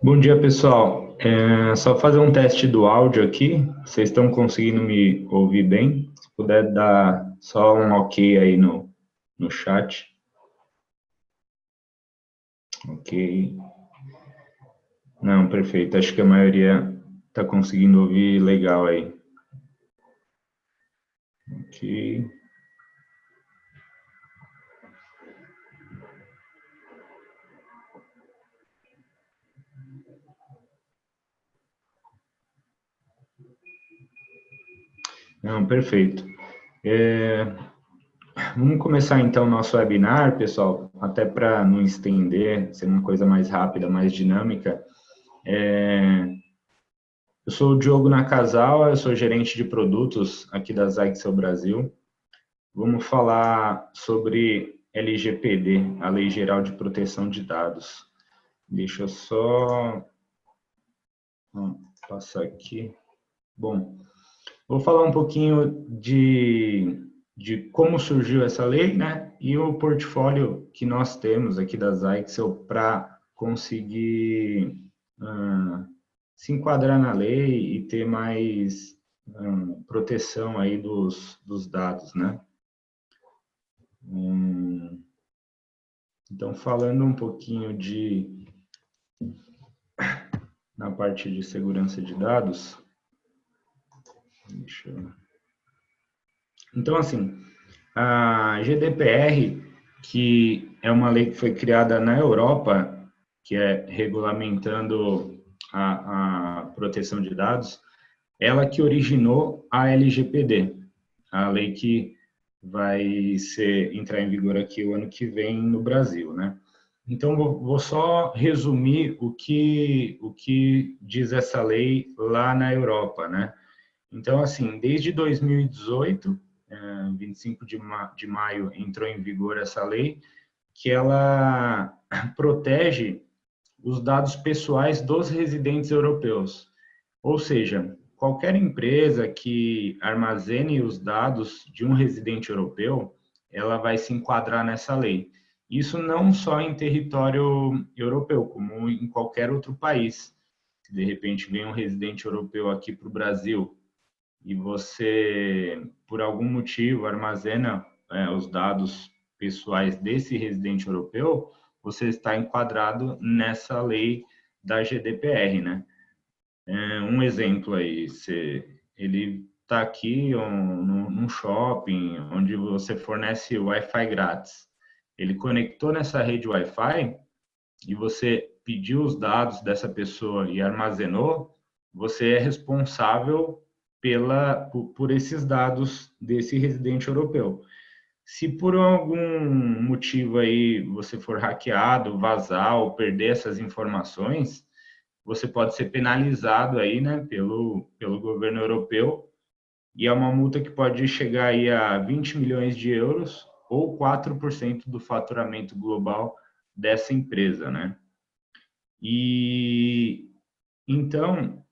Bom dia, pessoal. Só fazer um teste do áudio aqui. Vocês estão conseguindo me ouvir bem? Se puder dar só um ok aí no chat. Ok. Não, perfeito. Acho que a maioria está conseguindo ouvir legal aí. Ok. Não, perfeito. Vamos começar então o nosso webinar, pessoal, até para não estender, ser uma coisa mais rápida, mais dinâmica. Eu sou o Diogo Nakazawa, eu sou gerente de produtos aqui da Zyxel Brasil. Vamos falar sobre LGPD, a Lei Geral de Proteção de Dados. Deixa eu só passar aqui. Bom, vou falar um pouquinho de como surgiu essa lei, né? E o portfólio que nós temos aqui da Zyxel para conseguir se enquadrar na lei e ter mais proteção aí dos dados, né? Então, falando um pouquinho na parte de segurança de dados, então, assim, a GDPR, que é uma lei que foi criada na Europa, que é regulamentando a proteção de dados, ela que originou a LGPD, a lei que vai entrar em vigor aqui o ano que vem no Brasil, né? Então, vou só resumir o que diz essa lei lá na Europa, né? Então, assim, desde 2018, 25 de maio, entrou em vigor essa lei, que ela protege os dados pessoais dos residentes europeus. Ou seja, qualquer empresa que armazene os dados de um residente europeu, ela vai se enquadrar nessa lei. Isso não só em território europeu, como em qualquer outro país. Se de repente vem um residente europeu aqui para o Brasil e você, por algum motivo, armazena os dados pessoais desse residente europeu, você está enquadrado nessa lei da GDPR, né? Um exemplo aí, ele está aqui num shopping onde você fornece Wi-Fi grátis. Ele conectou nessa rede Wi-Fi e você pediu os dados dessa pessoa e armazenou, você é responsável por esses dados desse residente europeu. Se por algum motivo aí você for hackeado, vazar ou perder essas informações, você pode ser penalizado aí, né, pelo governo europeu, e é uma multa que pode chegar aí a 20 milhões de euros ou 4% do faturamento global dessa empresa, né? E então,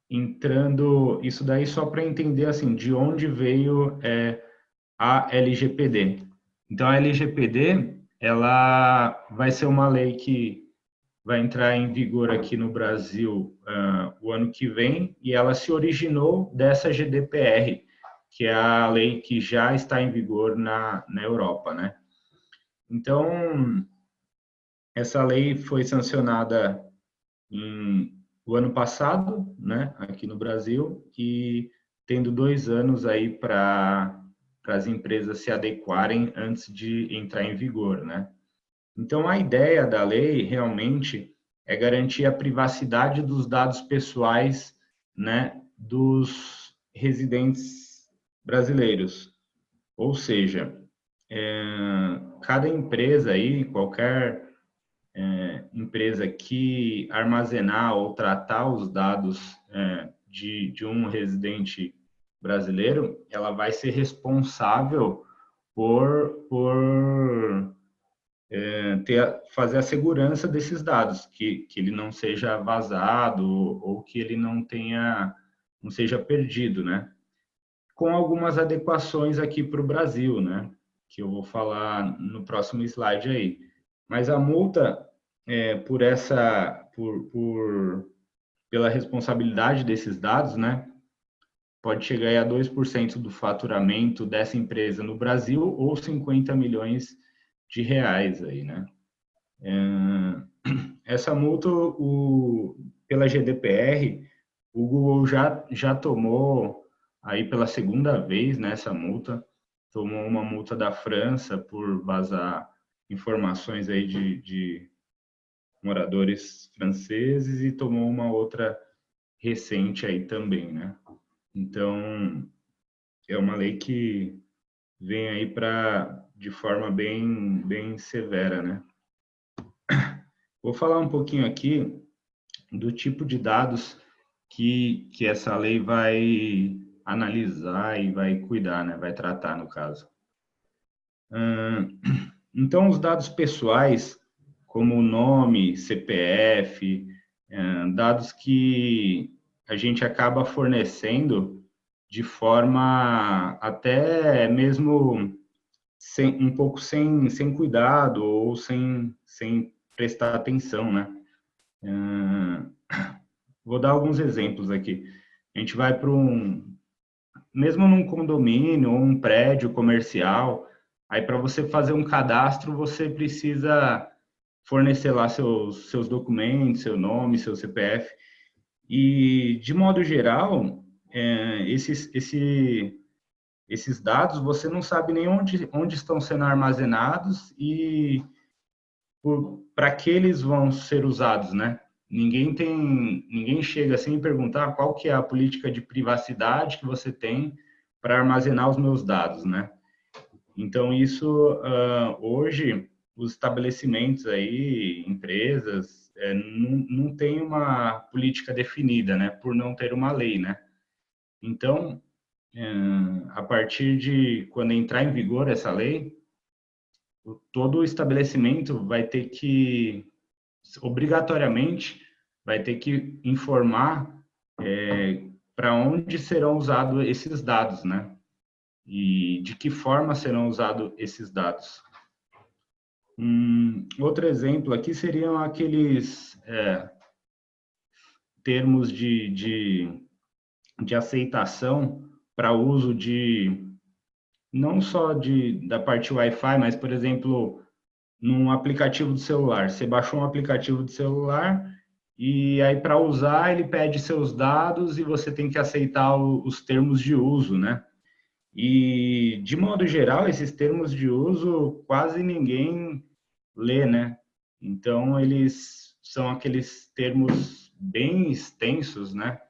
entrando isso daí só para entender assim de onde veio a LGPD. Então, a LGPD ela vai ser uma lei que vai entrar em vigor aqui no Brasil o ano que vem, e ela se originou dessa GDPR, que é a lei que já está em vigor na Europa, né? Então, essa lei foi sancionada o ano passado, né, aqui no Brasil, e tendo 2 anos aí para as empresas se adequarem antes de entrar em vigor, né? Então, a ideia da lei realmente é garantir a privacidade dos dados pessoais, né, dos residentes brasileiros. Ou seja, cada empresa aí, qualquer empresa que armazenar ou tratar os dados de um residente brasileiro, ela vai ser responsável por fazer a segurança desses dados, que ele não seja vazado ou que ele não seja perdido, né? Com algumas adequações aqui para o Brasil, né? Que eu vou falar no próximo slide aí. Mas a multa pela responsabilidade desses dados, né? Pode chegar aí a 2% do faturamento dessa empresa no Brasil ou 50 milhões de reais aí, né? Essa multa, pela GDPR, o Google já tomou aí pela segunda vez nessa multa, tomou uma multa da França por vazar informações aí de moradores franceses e tomou uma outra recente aí também, né? Então, é uma lei que vem aí de forma bem severa, né? Vou falar um pouquinho aqui do tipo de dados que essa lei vai analisar e vai cuidar, né? Vai tratar, no caso. Então, os dados pessoais, como o nome, CPF, dados que a gente acaba fornecendo de forma até mesmo um pouco sem cuidado ou sem prestar atenção, né? Vou dar alguns exemplos aqui. A gente vai para mesmo num condomínio ou um prédio comercial, aí para você fazer um cadastro, você precisa fornecer lá seus documentos, seu nome, seu CPF. E, de modo geral, esses dados você não sabe nem onde estão sendo armazenados e para que eles vão ser usados, né? Ninguém chega assim e perguntar qual que é a política de privacidade que você tem para armazenar os meus dados, né? Então isso hoje os estabelecimentos aí, empresas, não tem uma política definida, né? Por não ter uma lei, né? Então, a partir de quando entrar em vigor essa lei, todo estabelecimento vai ter que obrigatoriamente vai ter que informar para onde serão usados esses dados, né? E de que forma serão usados esses dados. Outro exemplo aqui seriam aqueles termos de aceitação para uso não só da parte Wi-Fi, mas, por exemplo, num aplicativo do celular. Você baixou um aplicativo do celular e aí para usar ele pede seus dados e você tem que aceitar os termos de uso, né? E de modo geral, esses termos de uso quase ninguém lê, né? Então eles são aqueles termos bem extensos, né?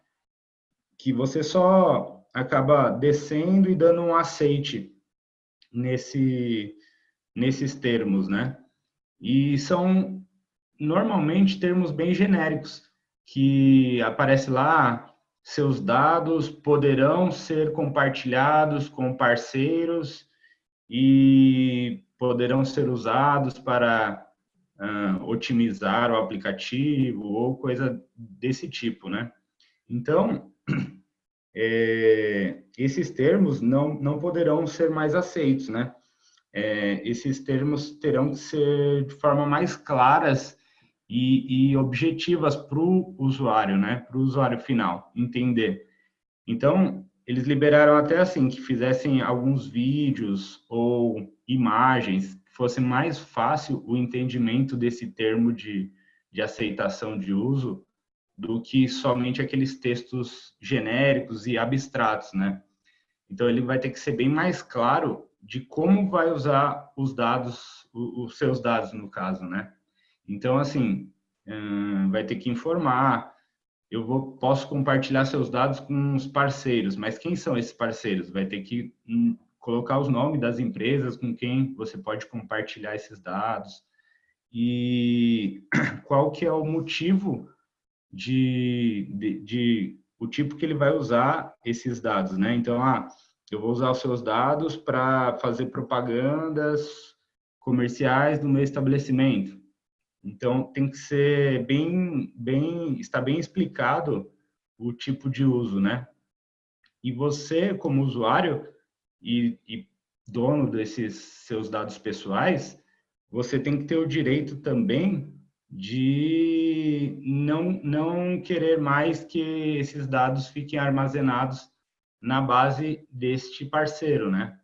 Que você só acaba descendo e dando um aceite nesses termos, né? E são normalmente termos bem genéricos, que aparece lá, seus dados poderão ser compartilhados com parceiros e poderão ser usados para otimizar o aplicativo ou coisa desse tipo, né? Então, esses termos não poderão ser mais aceitos, né? Esses termos terão que ser de forma mais claras e objetivas para o usuário, né? Para o usuário final entender. Então, eles liberaram até assim que fizessem alguns vídeos ou imagens que fosse mais fácil o entendimento desse termo de aceitação de uso do que somente aqueles textos genéricos e abstratos, né? Então, ele vai ter que ser bem mais claro de como vai usar os dados, os seus dados, no caso, né? Então, assim, vai ter que informar. Posso compartilhar seus dados com os parceiros, mas quem são esses parceiros? Vai ter que colocar os nomes das empresas com quem você pode compartilhar esses dados e qual que é o motivo o tipo que ele vai usar esses dados, né? Então, eu vou usar os seus dados para fazer propagandas comerciais no meu estabelecimento. Então, tem que ser está bem explicado o tipo de uso, né? E você, como usuário e dono desses seus dados pessoais, você tem que ter o direito também de não querer mais que esses dados fiquem armazenados na base deste parceiro, né?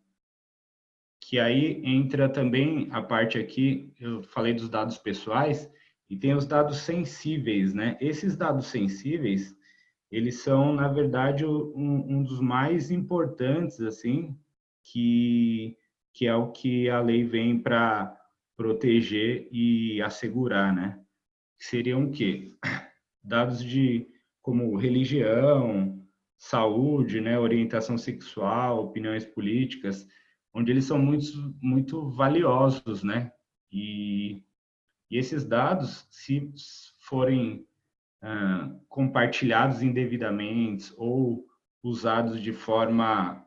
Que aí entra também a parte aqui, eu falei dos dados pessoais, e tem os dados sensíveis, né? Esses dados sensíveis, eles são, na verdade, um dos mais importantes, assim, que é o que a lei vem para proteger e assegurar, né? Seriam o quê? Dados de como religião, saúde, né, orientação sexual, opiniões políticas, onde eles são muito valiosos, né? E esses dados, se forem compartilhados indevidamente ou usados de forma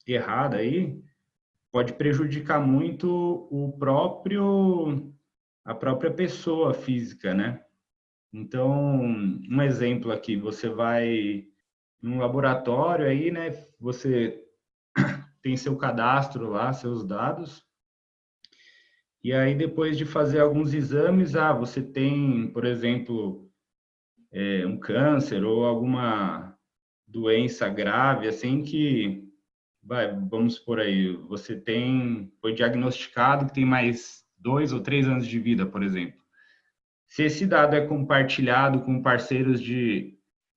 errada aí, pode prejudicar muito a própria pessoa física, né? Então, um exemplo aqui, você vai num laboratório aí, né? Você tem seu cadastro lá, seus dados, e aí depois de fazer alguns exames, você tem, por exemplo, um câncer ou alguma doença grave, assim que, vamos por aí, foi diagnosticado que tem mais 2 ou 3 anos de vida, por exemplo. Se esse dado é compartilhado com parceiros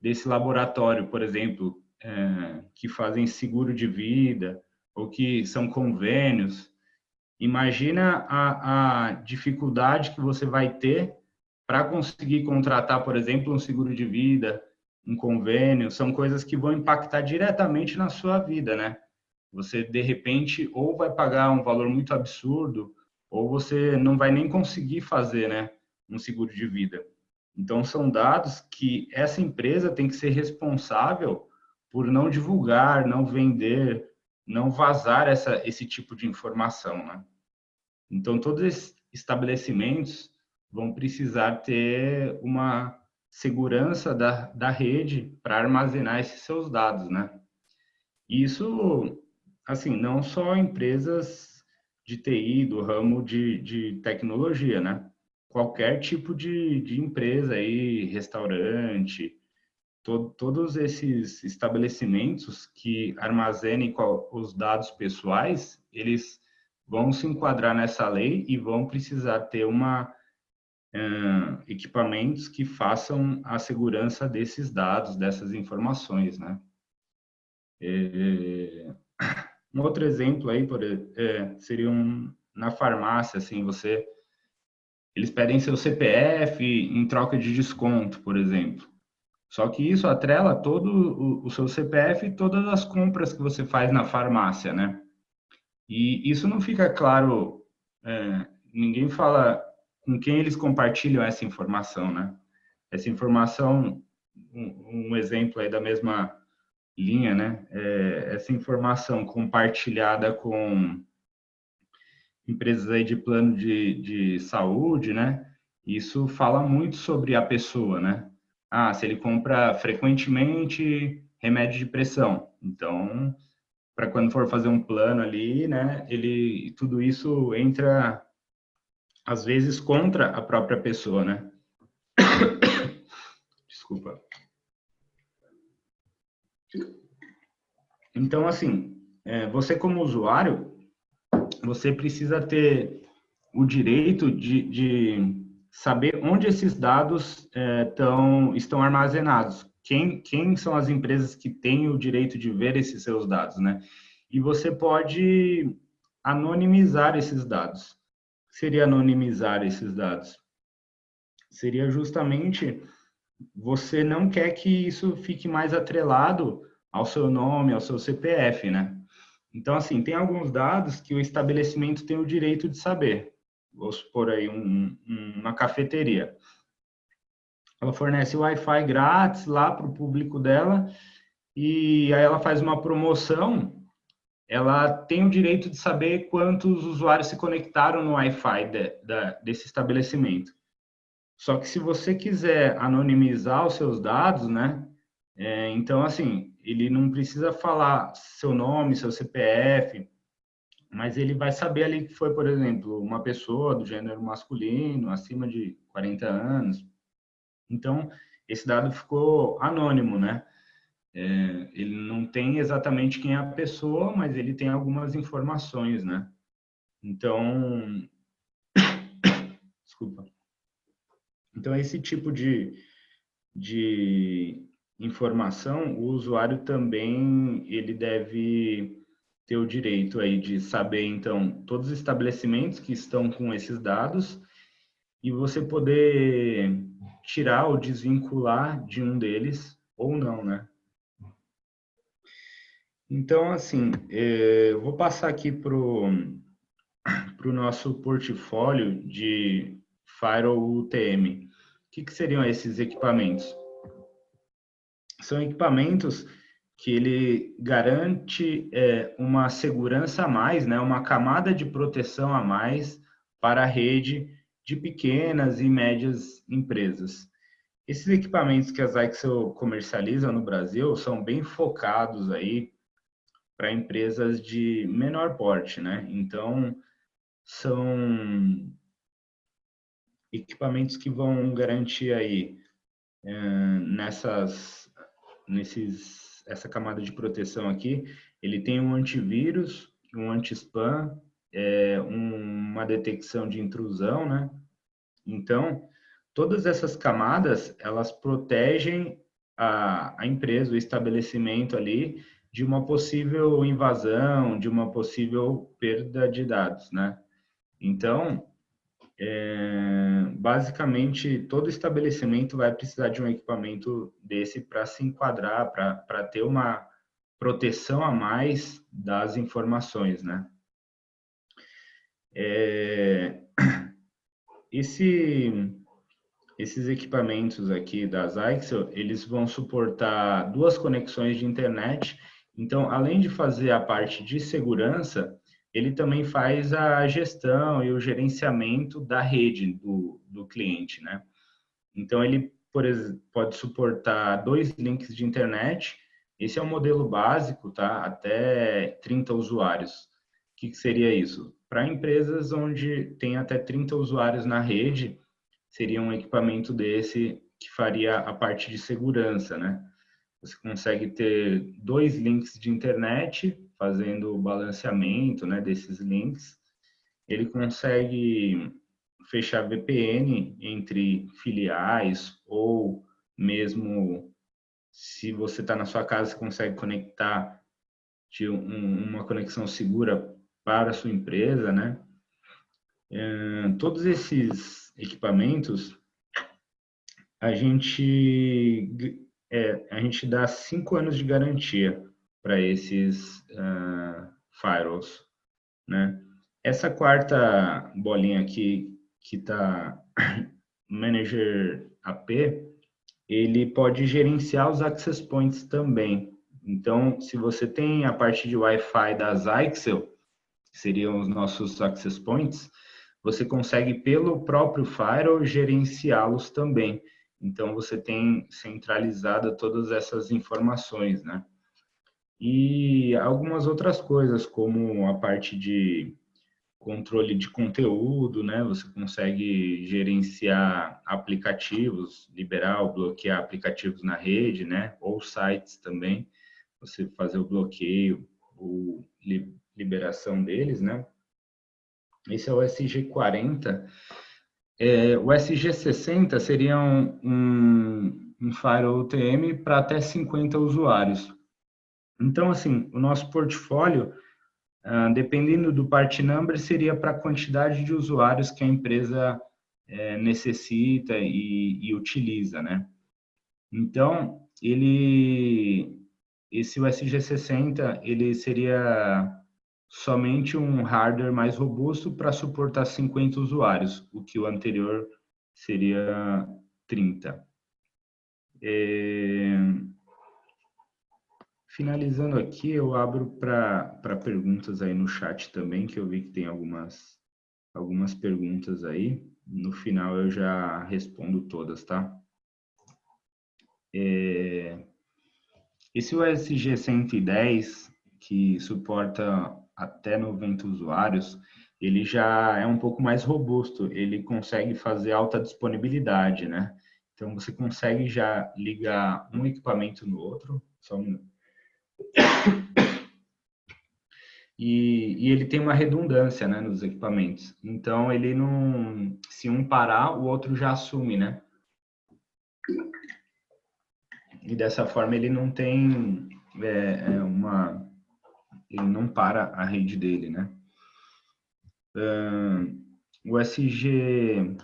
desse laboratório, por exemplo, que fazem seguro de vida ou que são convênios, imagina a dificuldade que você vai ter para conseguir contratar, por exemplo, um seguro de vida, um convênio, são coisas que vão impactar diretamente na sua vida, né? Você, de repente, ou vai pagar um valor muito absurdo, ou você não vai nem conseguir fazer, né, um seguro de vida. Então, são dados que essa empresa tem que ser responsável por não divulgar, não vender, não vazar esse tipo de informação, né? Então, todos esses estabelecimentos vão precisar ter uma segurança da rede para armazenar esses seus dados, né? E isso, assim, não só empresas de TI, do ramo de tecnologia, né? Qualquer tipo de empresa aí, restaurante, todos esses estabelecimentos que armazenem os dados pessoais, eles vão se enquadrar nessa lei e vão precisar ter equipamentos que façam a segurança desses dados, dessas informações, né? Um outro exemplo aí seria na farmácia, assim, eles pedem seu CPF em troca de desconto, por exemplo. Só que isso atrela todo o seu CPF e todas as compras que você faz na farmácia, né? E isso não fica claro, ninguém fala com quem eles compartilham essa informação, né? Essa informação, um exemplo aí da mesma linha, né? Essa informação compartilhada com empresas aí de plano de saúde, né? Isso fala muito sobre a pessoa, né? Se ele compra frequentemente remédio de pressão, então, para quando for fazer um plano ali, né? Tudo isso entra às vezes contra a própria pessoa, né? Desculpa. Então, assim, você como usuário, você precisa ter o direito de saber onde esses dados estão armazenados. Quem são as empresas que têm o direito de ver esses seus dados, né? E você pode anonimizar esses dados. O que seria anonimizar esses dados? Seria justamente você não quer que isso fique mais atrelado ao seu nome, ao seu CPF, né? Então, assim, tem alguns dados que o estabelecimento tem o direito de saber. Vou supor aí uma cafeteria. Ela fornece Wi-Fi grátis lá para o público dela e aí ela faz uma promoção. Ela tem o direito de saber quantos usuários se conectaram no Wi-Fi desse estabelecimento. Só que se você quiser anonimizar os seus dados, né? Então, assim, ele não precisa falar seu nome, seu CPF, mas ele vai saber ali que foi, por exemplo, uma pessoa do gênero masculino, acima de 40 anos. Então, esse dado ficou anônimo, né? Ele não tem exatamente quem é a pessoa, mas ele tem algumas informações, né? Então, desculpa. Então, esse tipo de informação, o usuário também ele deve ter o direito aí de saber, então, todos os estabelecimentos que estão com esses dados e você poder tirar ou desvincular de um deles ou não, né? Então, assim, eu vou passar aqui para o nosso portfólio de Firewall UTM. O que seriam esses equipamentos? São equipamentos que ele garante uma segurança a mais, né, uma camada de proteção a mais para a rede de pequenas e médias empresas. Esses equipamentos que a Zyxel comercializa no Brasil são bem focados aí para empresas de menor porte, né? Então, são equipamentos que vão garantir aí essa camada de proteção aqui, ele tem um antivírus, um anti-spam, uma detecção de intrusão, né? Então, todas essas camadas, elas protegem a empresa, o estabelecimento ali, de uma possível invasão, de uma possível perda de dados, né? Então, basicamente, todo estabelecimento vai precisar de um equipamento desse para se enquadrar, para ter uma proteção a mais das informações, né? Esses equipamentos aqui da Zyxel, eles vão suportar 2 conexões de internet. Então, além de fazer a parte de segurança, ele também faz a gestão e o gerenciamento da rede do cliente, né? Então, ele, por exemplo, pode suportar 2 links de internet. Esse é um modelo básico, tá? Até 30 usuários. O que seria isso? Para empresas onde tem até 30 usuários na rede, seria um equipamento desse que faria a parte de segurança, né? Você consegue ter 2 links de internet, fazendo o balanceamento, né, desses links. Ele consegue fechar VPN entre filiais ou mesmo se você está na sua casa, você consegue conectar de uma conexão segura para a sua empresa, né? Todos esses equipamentos a gente dá 5 anos de garantia para esses firewalls, né? Essa quarta bolinha aqui que está Manager AP, ele pode gerenciar os access points também. Então, se você tem a parte de Wi-Fi da Zyxel, que seriam os nossos access points, você consegue pelo próprio firewall gerenciá-los também. Então, você tem centralizada todas essas informações, né? E algumas outras coisas, como a parte de controle de conteúdo, né? Você consegue gerenciar aplicativos, liberar ou bloquear aplicativos na rede, né? Ou sites também, você fazer o bloqueio ou liberação deles, né? Esse é o SG40. O SG60 seria um firewall UTM para até 50 usuários. Então, assim, o nosso portfólio, dependendo do part number, seria para a quantidade de usuários que a empresa necessita e utiliza, né? Então, esse USG60, ele seria somente um hardware mais robusto para suportar 50 usuários, o que o anterior seria 30. Finalizando aqui, eu abro para perguntas aí no chat também, que eu vi que tem algumas perguntas aí. No final eu já respondo todas, tá? Esse USG 110, que suporta até 90 usuários, ele já é um pouco mais robusto, ele consegue fazer alta disponibilidade, né? Então, você consegue já ligar um equipamento no outro, só um minuto. E ele tem uma redundância, né, nos equipamentos. Então, ele não... Se um parar, o outro já assume, né? E dessa forma, ele não tem ele não para a rede dele, né? O SG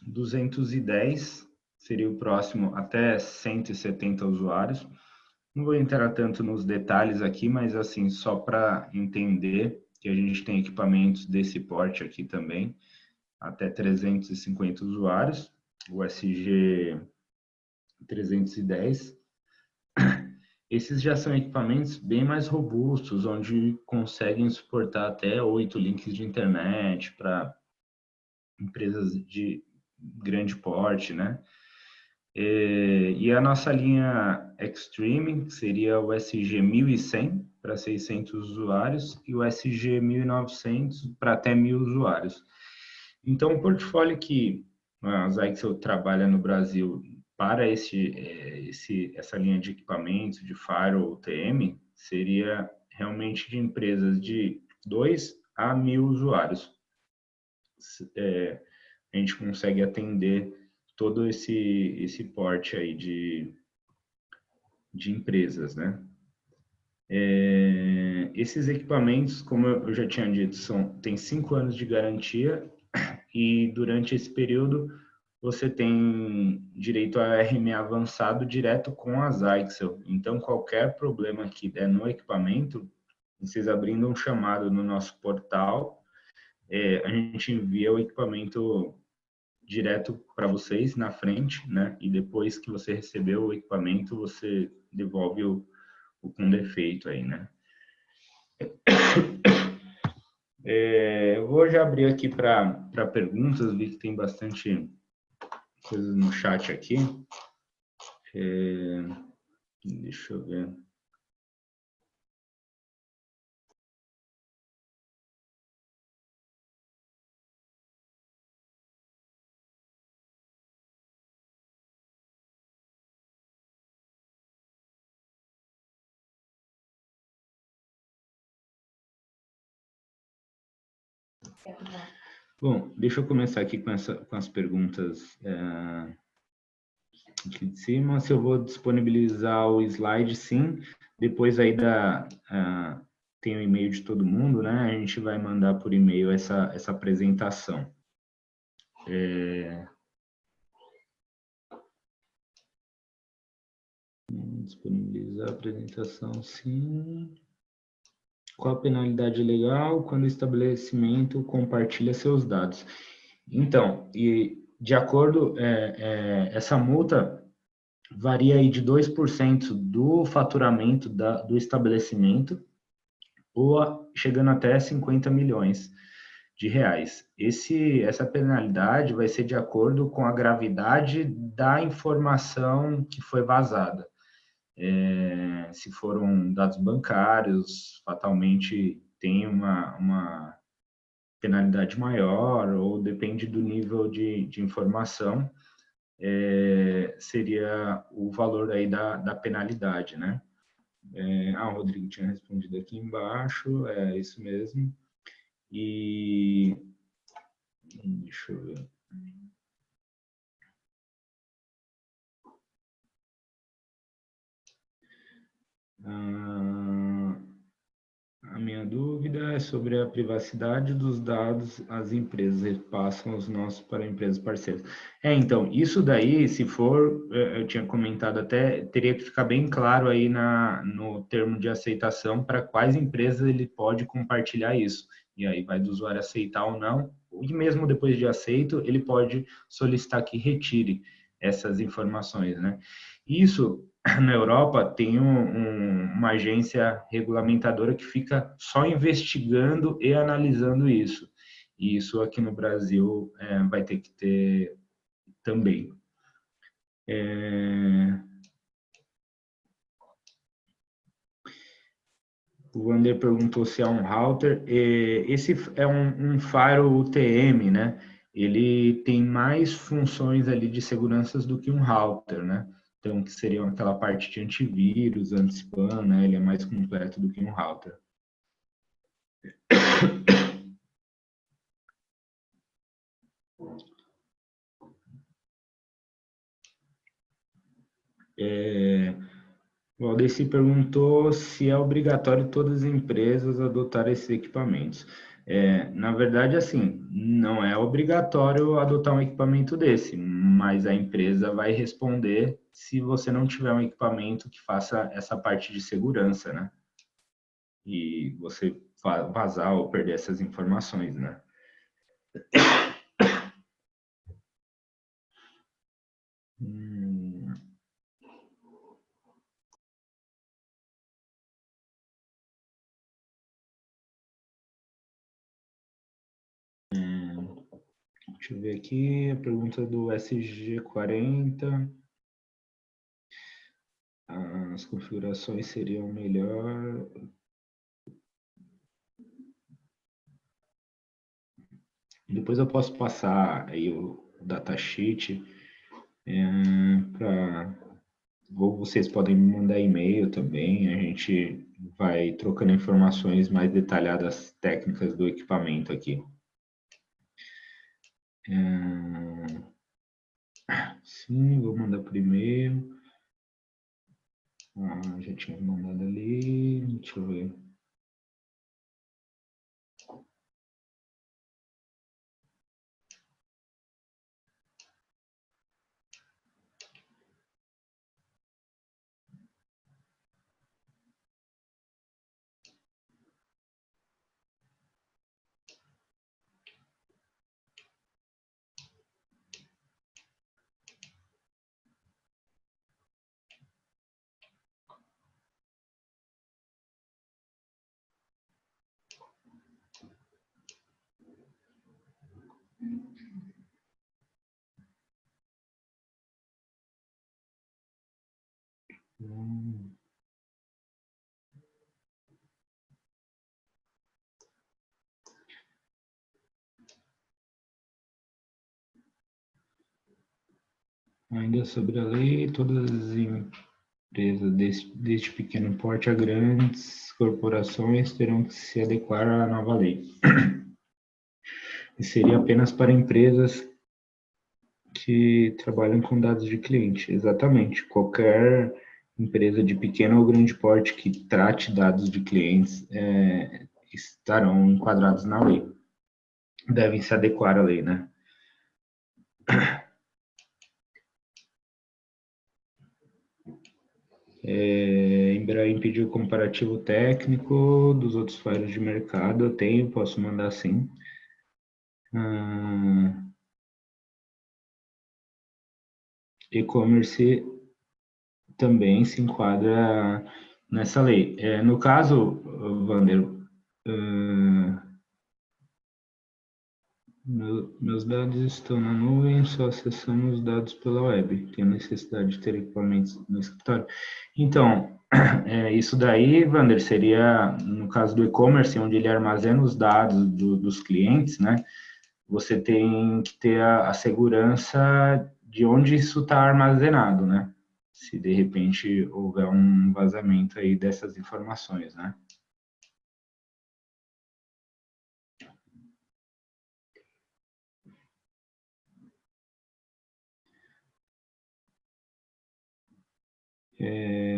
210 seria o próximo, até 170 usuários. Não vou entrar tanto nos detalhes aqui, mas assim, só para entender que a gente tem equipamentos desse porte aqui também, até 350 usuários, o SG 310. Esses já são equipamentos bem mais robustos, onde conseguem suportar até 8 links de internet para empresas de grande porte, né? E a nossa linha Extreme seria o SG 1100 para 600 usuários e o SG 1900 para até 1000 usuários. Então, o portfólio que a Zyxel trabalha no Brasil para essa linha de equipamentos, de Firewall TM, seria realmente de empresas de 2 a 1000 usuários. A gente consegue atender todo esse porte aí de empresas, né? Esses equipamentos, como eu já tinha dito, tem 5 anos de garantia e durante esse período você tem direito a RMA avançado direto com a Zyxel. Então, qualquer problema que der no equipamento, vocês abrindo um chamado no nosso portal, a gente envia o equipamento direto para vocês na frente, né? E depois que você recebeu o equipamento, você devolve com defeito aí, né? Eu vou já abrir aqui para perguntas, vi que tem bastante coisas no chat aqui. Deixa eu ver. Bom, deixa eu começar aqui com as perguntas aqui de cima. Se eu vou disponibilizar o slide, sim. Depois aí tem o e-mail de todo mundo, né? A gente vai mandar por e-mail essa apresentação. Disponibilizar a apresentação, sim. Qual a penalidade legal quando o estabelecimento compartilha seus dados? Então, e de acordo, essa multa varia aí de 2% do faturamento do estabelecimento ou chegando até 50 milhões de reais. Essa penalidade vai ser de acordo com a gravidade da informação que foi vazada. Se foram dados bancários, fatalmente tem uma penalidade maior, ou depende do nível de informação, seria o valor aí da penalidade, né? O Rodrigo tinha respondido aqui embaixo, é isso mesmo. E deixa eu ver. A minha dúvida é sobre a privacidade dos dados as empresas repassam os nossos para empresas parceiras. Então, isso daí, se for, eu tinha comentado até, teria que ficar bem claro aí no termo de aceitação para quais empresas ele pode compartilhar isso. E aí vai do usuário aceitar ou não, e mesmo depois de aceito, ele pode solicitar que retire essas informações, né? Isso na Europa tem uma agência regulamentadora que fica só investigando e analisando isso. E isso aqui no Brasil vai ter que ter também. O Wander perguntou se é um router. Esse é um firewall UTM, né? Ele tem mais funções ali de seguranças do que um router, né? Então, que seria aquela parte de antivírus, anti-spam, né? Ele é mais completo do que um router. O Aldeci perguntou se é obrigatório todas as empresas adotar esses equipamentos. Na verdade, assim, não é obrigatório adotar um equipamento desse, mas a empresa vai responder se você não tiver um equipamento que faça essa parte de segurança, né? E você vazar ou perder essas informações, né? Hum, deixa eu ver aqui a pergunta do SG40. As configurações seriam melhor. Depois eu posso passar aí o datasheet para. Ou vocês podem me mandar e-mail também, a gente vai trocando informações mais detalhadas técnicas do equipamento aqui. Sim, vou mandar por e-mail. Já tinha mandado ali, deixa eu ver. Ainda sobre a lei, todas as empresas deste pequeno porte a grandes corporações terão que se adequar à nova lei. E seria apenas para empresas que trabalham com dados de cliente. Exatamente. Qualquer empresa de pequeno ou grande porte que trate dados de clientes estarão enquadrados na lei. Devem se adequar à lei, né? Embraer pediu comparativo técnico dos outros firewalls de mercado. Eu tenho, posso mandar sim. E-commerce também se enquadra nessa lei. No caso, Wander, meus dados estão na nuvem, só acessamos os dados pela web. Tem necessidade de ter equipamentos no escritório. Então, isso daí, Wander, seria, no caso do e-commerce, onde ele armazena os dados dos clientes, né? Você tem que ter a segurança de onde isso está armazenado, né? Se de repente houver um vazamento aí dessas informações, né?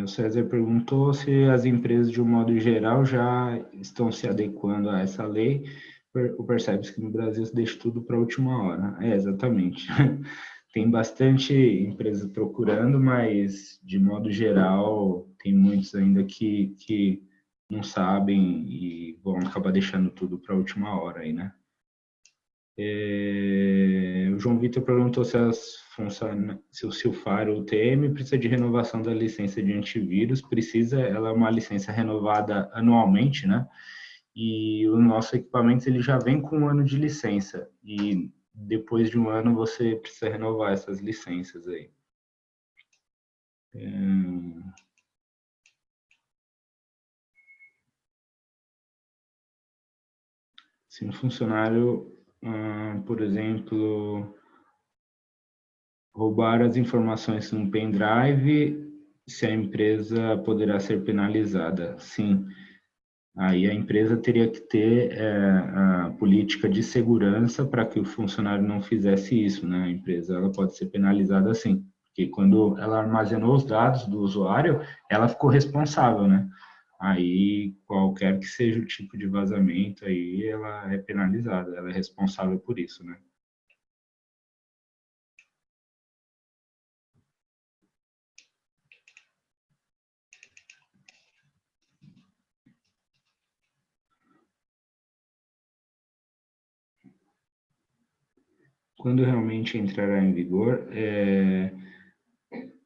O César perguntou se as empresas, de um modo geral, já estão se adequando a essa lei. Percebe-se que no Brasil se deixa tudo para a última hora. Exatamente. Tem bastante empresa procurando, mas, de modo geral, tem muitos ainda que não sabem e vão acabar deixando tudo para a última hora aí, né? O João Vitor perguntou se o Silfar UTM precisa de renovação da licença de antivírus. Precisa, ela é uma licença renovada anualmente, né? E o nosso equipamento ele já vem com um ano de licença. E depois de um ano você precisa renovar essas licenças aí. Se um funcionário, por exemplo, roubar as informações num pendrive, se a empresa poderá ser penalizada. Sim. Aí a empresa teria que ter a política de segurança para que o funcionário não fizesse isso, né? A empresa ela pode ser penalizada assim, porque quando ela armazenou os dados do usuário, ela ficou responsável, né? Aí qualquer que seja o tipo de vazamento, aí ela é penalizada, ela é responsável por isso, né? Quando realmente entrará em vigor,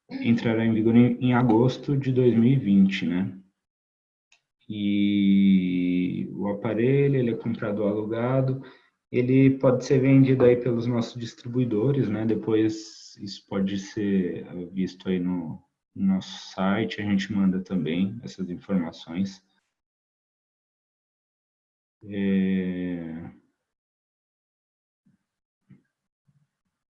entrará em vigor em agosto de 2020, né? E o aparelho, ele é comprado ou alugado, ele pode ser vendido aí pelos nossos distribuidores, né? Depois isso pode ser visto aí no nosso site, a gente manda também essas informações.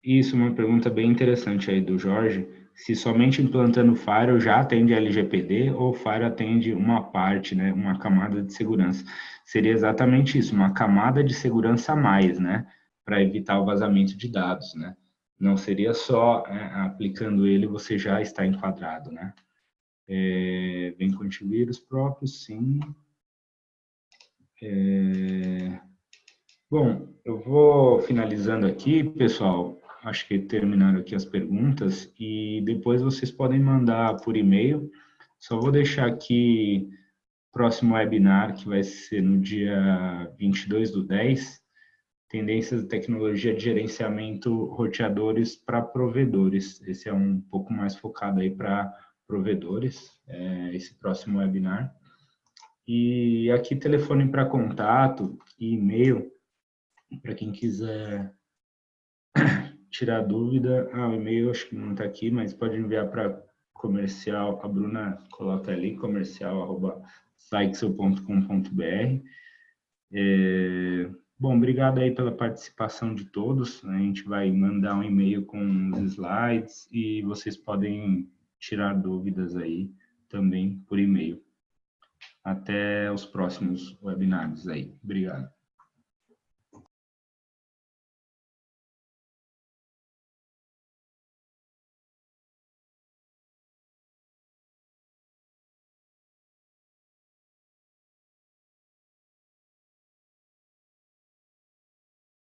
Isso, uma pergunta bem interessante aí do Jorge. Se somente implantando o Firewall já atende LGPD ou o Firewall atende uma parte, né, uma camada de segurança? Seria exatamente isso, uma camada de segurança a mais, né, para evitar o vazamento de dados, né? Não seria só aplicando ele você já está enquadrado, né? Vem com antivírus próprio, sim. Bom, eu vou finalizando aqui, pessoal. Acho que terminaram aqui as perguntas e depois vocês podem mandar por e-mail. Só vou deixar aqui próximo webinar, que vai ser no dia 22/10, tendências de tecnologia de gerenciamento roteadores para provedores. Esse é um pouco mais focado aí para provedores, esse próximo webinar. E aqui telefone para contato e e-mail para quem quiser tirar dúvida. O e-mail acho que não está aqui, mas pode enviar para comercial, a Bruna coloca ali, comercial@sykesel.com.br. Bom, obrigado aí pela participação de todos. A gente vai mandar um e-mail com os slides e vocês podem tirar dúvidas aí também por e-mail. Até os próximos webinars aí. Obrigado.